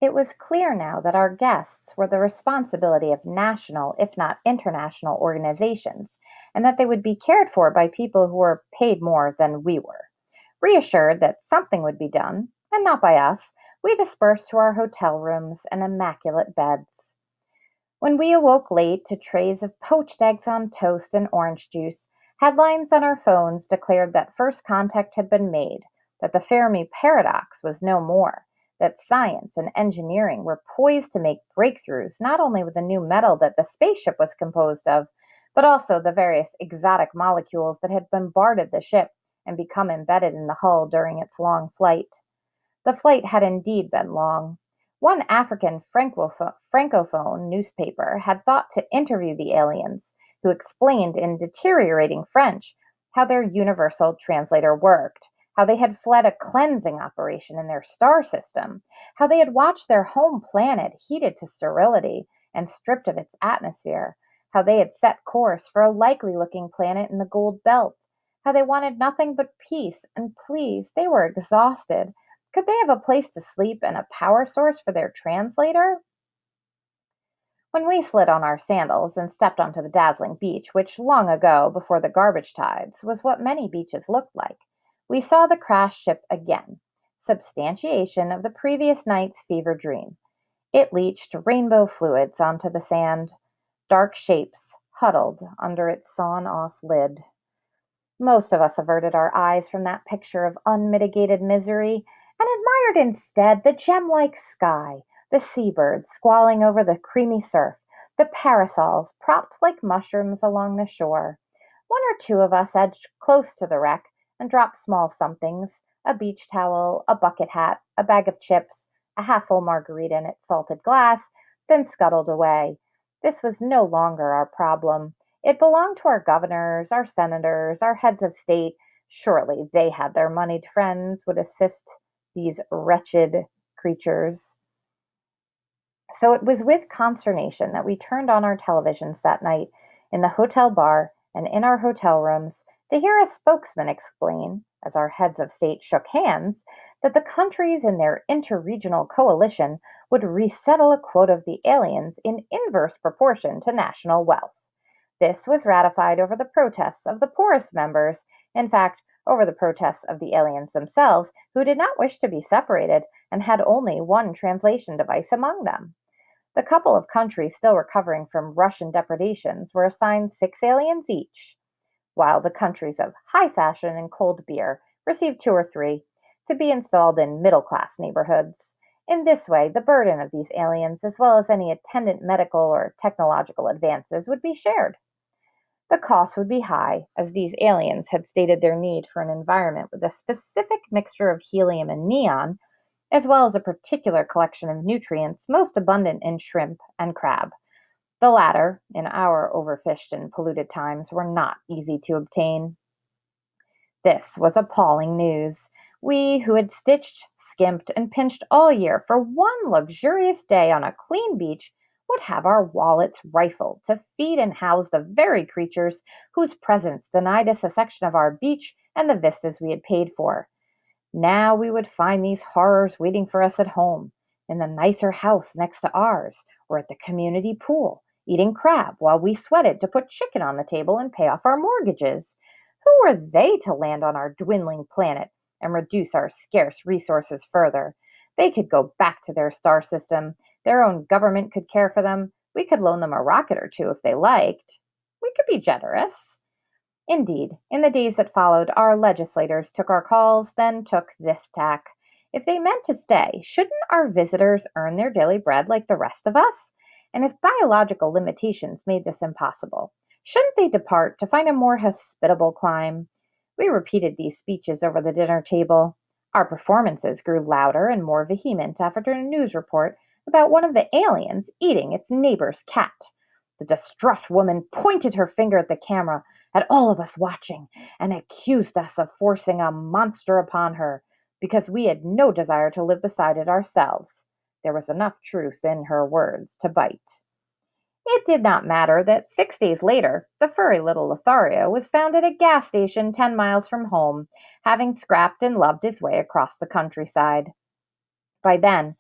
It was clear now that our guests were the responsibility of national, if not international, organizations, and that they would be cared for by people who were paid more than we were. Reassured that something would be done, and not by us, we dispersed to our hotel rooms and immaculate beds. When we awoke late to trays of poached eggs on toast and orange juice, headlines on our phones declared that first contact had been made, that the Fermi paradox was no more, that science and engineering were poised to make breakthroughs not only with the new metal that the spaceship was composed of, but also the various exotic molecules that had bombarded the ship and become embedded in the hull during its long flight. The flight had indeed been long. One African francophone newspaper had thought to interview the aliens, who explained in deteriorating French how their universal translator worked, how they had fled a cleansing operation in their star system, how they had watched their home planet heated to sterility and stripped of its atmosphere, how they had set course for a likely looking planet in the Gold Belt, how they wanted nothing but peace, and please, they were exhausted. Could they have a place to sleep and a power source for their translator? When we slid on our sandals and stepped onto the dazzling beach, which long ago, before the garbage tides, was what many beaches looked like, we saw the crashed ship again, substantiation of the previous night's fever dream. It leached rainbow fluids onto the sand, dark shapes huddled under its sawn-off lid. Most of us averted our eyes from that picture of unmitigated misery and admired instead the gem-like sky, the seabirds squalling over the creamy surf, the parasols propped like mushrooms along the shore. One or two of us edged close to the wreck and dropped small somethings, a beach towel, a bucket hat, a bag of chips, a half-full margarita in its salted glass, then scuttled away. This was no longer our problem. It belonged to our governors, our senators, our heads of state. Surely they had their moneyed friends would assist these wretched creatures. So it was with consternation that we turned on our televisions that night in the hotel bar and in our hotel rooms to hear a spokesman explain, as our heads of state shook hands, that the countries in their interregional coalition would resettle a quota of the aliens in inverse proportion to national wealth. This was ratified over the protests of the poorest members, in fact, over the protests of the aliens themselves, who did not wish to be separated and had only one translation device among them. The couple of countries still recovering from Russian depredations were assigned 6 aliens each, while the countries of high fashion and cold beer received 2 or 3 to be installed in middle-class neighborhoods. In this way, the burden of these aliens, as well as any attendant medical or technological advances, would be shared. The cost would be high, as these aliens had stated their need for an environment with a specific mixture of helium and neon, as well as a particular collection of nutrients most abundant in shrimp and crab. The latter, in our overfished and polluted times, were not easy to obtain. This was appalling news. We, who had stitched, skimped, and pinched all year for one luxurious day on a clean beach, would have our wallets rifled to feed and house the very creatures whose presence denied us a section of our beach and the vistas we had paid for. Now we would find these horrors waiting for us at home, in the nicer house next to ours, or at the community pool, eating crab while we sweated to put chicken on the table and pay off our mortgages. Who were they to land on our dwindling planet and reduce our scarce resources further? They could go back to their star system. Their own government could care for them. We could loan them a rocket or two if they liked. We could be generous. Indeed, in the days that followed, our legislators took our calls, then took this tack. If they meant to stay, shouldn't our visitors earn their daily bread like the rest of us? And if biological limitations made this impossible, shouldn't they depart to find a more hospitable clime? We repeated these speeches over the dinner table. Our performances grew louder and more vehement after a news report about one of the aliens eating its neighbor's cat. The distraught woman pointed her finger at the camera, at all of us watching, and accused us of forcing a monster upon her, because we had no desire to live beside it ourselves. There was enough truth in her words to bite. It did not matter that 6 days later, the furry little Lothario was found at a gas station 10 miles from home, having scrapped and loved his way across the countryside. By then,